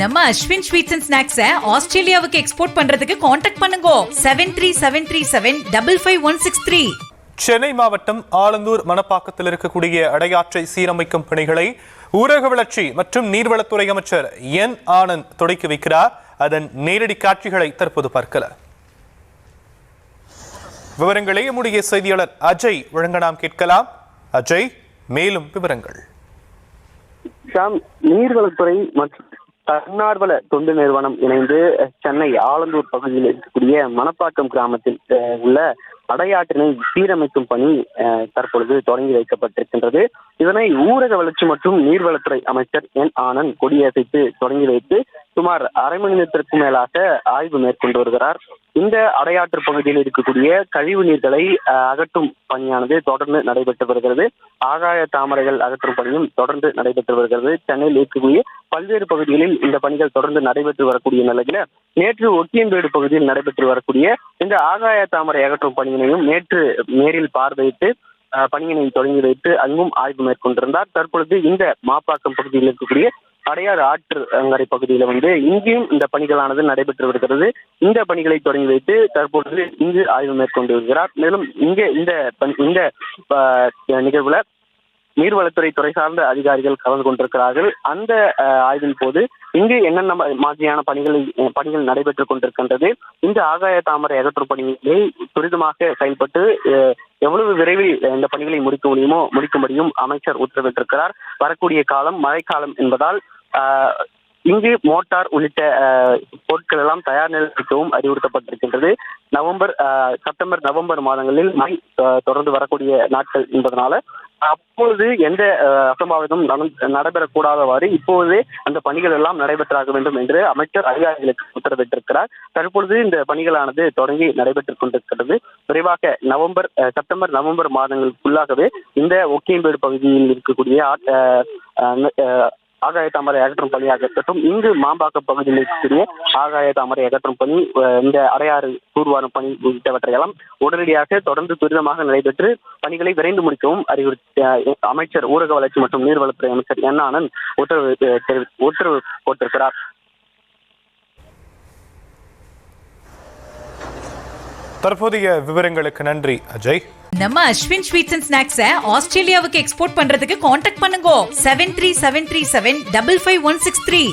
நம்ம Ashwin sweets and ஸ்நாக்ஸை ஆஸ்திரேலியாவுக்கு export பண்றதுக்கு காண்டாக்ட் பண்ணுங்க 7373755163. சென்னை மாவட்டம் ஆலந்தூர் மணப்பாக்கத்தில் இருக்கக்கூடிய அடையாற்றை சீரமைக்கும் பணிகளை ஊரக வளர்ச்சி மற்றும் நீர்வளத்துறை அமைச்சர் என் ஆனந்த் தொடக்கி வைக்கிறார். அதன் நேரடி காட்சிகளை தற்போது பார்க்கலாம். விவரங்களை நம்முடைய செய்தியாளர் அஜய் வழங்க நாம் கேட்கலாம். அஜய், மேலும் விவரங்கள். நீர்வளத்துறை மற்றும் தன்னார்வல தொண்டு நிறுவனம் இணைந்து சென்னை ஆலந்தூர் பகுதியில் இருக்கக்கூடிய மணப்பாக்கம் கிராமத்தில் உள்ள அடையாற்றினை சீரமைக்கும் பணி தற்பொழுது தொடங்கி வைக்கப்பட்டிருக்கின்றது. இதனை ஊரக வளர்ச்சி மற்றும் நீர்வளத்துறை அமைச்சர் என் ஆனந்த் கொடியசைத்து தொடங்கி வைத்து சுமார் அரை மணி நேரத்திற்கும் மேலாக ஆய்வு மேற்கொண்டு வருகிறார். இந்த அடையாற்று பகுதியில் இருக்கக்கூடிய கழிவு நீர்களை அகற்றும் பணியானது தொடர்ந்து நடைபெற்று வருகிறது. ஆகாய தாமரைகள் அகற்றும் பணியும் தொடர்ந்து நடைபெற்று வருகிறது. சென்னையில் இருக்கக்கூடிய பல்வேறு பகுதிகளில் இந்த பணிகள் தொடர்ந்து நடைபெற்று வரக்கூடிய நிலையில நேற்று ஒக்கியம்பேடு பகுதியில் நடைபெற்று வரக்கூடிய இந்த ஆகாய தாமரை அகற்றும் பணியினையும் நேற்று நேரில் பார்வையிட்டு பணியினை தொடங்கி வைத்து அங்கும் ஆய்வு மேற்கொண்டிருந்தார். தற்பொழுது இந்த மாப்பாக்கம் பகுதியில் இருக்கக்கூடிய அடையாறு ஆற்று அங்கரை பகுதியில இங்கேயும் இந்த பணிகளானது நடைபெற்று வருகிறது. இந்த பணிகளை தொடங்கி வைத்து தற்பொழுது இங்கு ஆய்வு மேற்கொண்டு வருகிறார். மேலும் இங்கே இந்த நிகழ்வுல நீர்வளத்துறை துறை சார்ந்த அதிகாரிகள் கலந்து கொண்டிருக்கிறார்கள். அந்த ஆய்வின் போது இங்கு என்னென்ன மாதிரியான பணிகள் நடைபெற்றுக் கொண்டிருக்கின்றது, இந்த ஆகாய தாமரை அகற்றும் பணிகளை துரிதமாக செயல்பட்டு எவ்வளவு விரைவில் இந்த பணிகளை முடிக்கும்படியும் அமைச்சர் உத்தரவிட்டிருக்கிறார். வரக்கூடிய காலம் மழைக்காலம் என்பதால் இங்கு மோட்டார் உள்ளிட்ட பொருட்கள் எல்லாம் தயார் நிலையில் வைக்கவும் அறிவுறுத்தப்பட்டிருக்கின்றது. செப்டம்பர் நவம்பர் மாதங்களில் மழை தொடர்ந்து வரக்கூடிய நாட்கள் என்பதனால அப்பொழுது எந்த அசம்பாவிதம் நடைபெறக்கூடாதவாறு இப்போதே அந்த பணிகள் எல்லாம் நடைபெற்றாக வேண்டும் என்று அமைச்சர் அதிகாரிகளுக்கு உத்தரவிட்டிருக்கிறார். தற்பொழுது இந்த பணிகளானது தொடங்கி நடைபெற்றுக் கொண்டிருக்கிறது. விரைவாக செப்டம்பர் நவம்பர் மாதங்களுக்குள்ளாகவே இந்த ஒக்கியம்பேடு பகுதியில் இருக்கக்கூடிய ஆகாய தாமரை அகற்றும் பணியாக இருக்கட்டும், இங்கு மாம்பாக்கம் பகுதியில் இருக்கக்கூடிய ஆகாய தாமரை அகற்றும் பணி, இந்த அடையாறு தூர்வாரும் பணி உள்ளிட்டவற்றையெல்லாம் உடனடியாக தொடர்ந்து துரிதமாக நடைபெற்று பணிகளை விரைந்து முடிக்கவும் அமைச்சர் ஊரக வளர்ச்சி மற்றும் நீர்வளத்துறை அமைச்சர் என் ஆனந்த் உத்தரவு போட்டிருக்கிறார். தற்போதைய விவரங்களுக்கு நன்றி அஜய். நம்ம அஸ்வின் ஸ்வீட்ஸ் அண்ட் ஸ்நாக்ஸை ஆஸ்திரேலியாவுக்கு எக்ஸ்போர்ட் பண்றதுக்கு காண்டாக்ட் பண்ணுங்க 7373755163.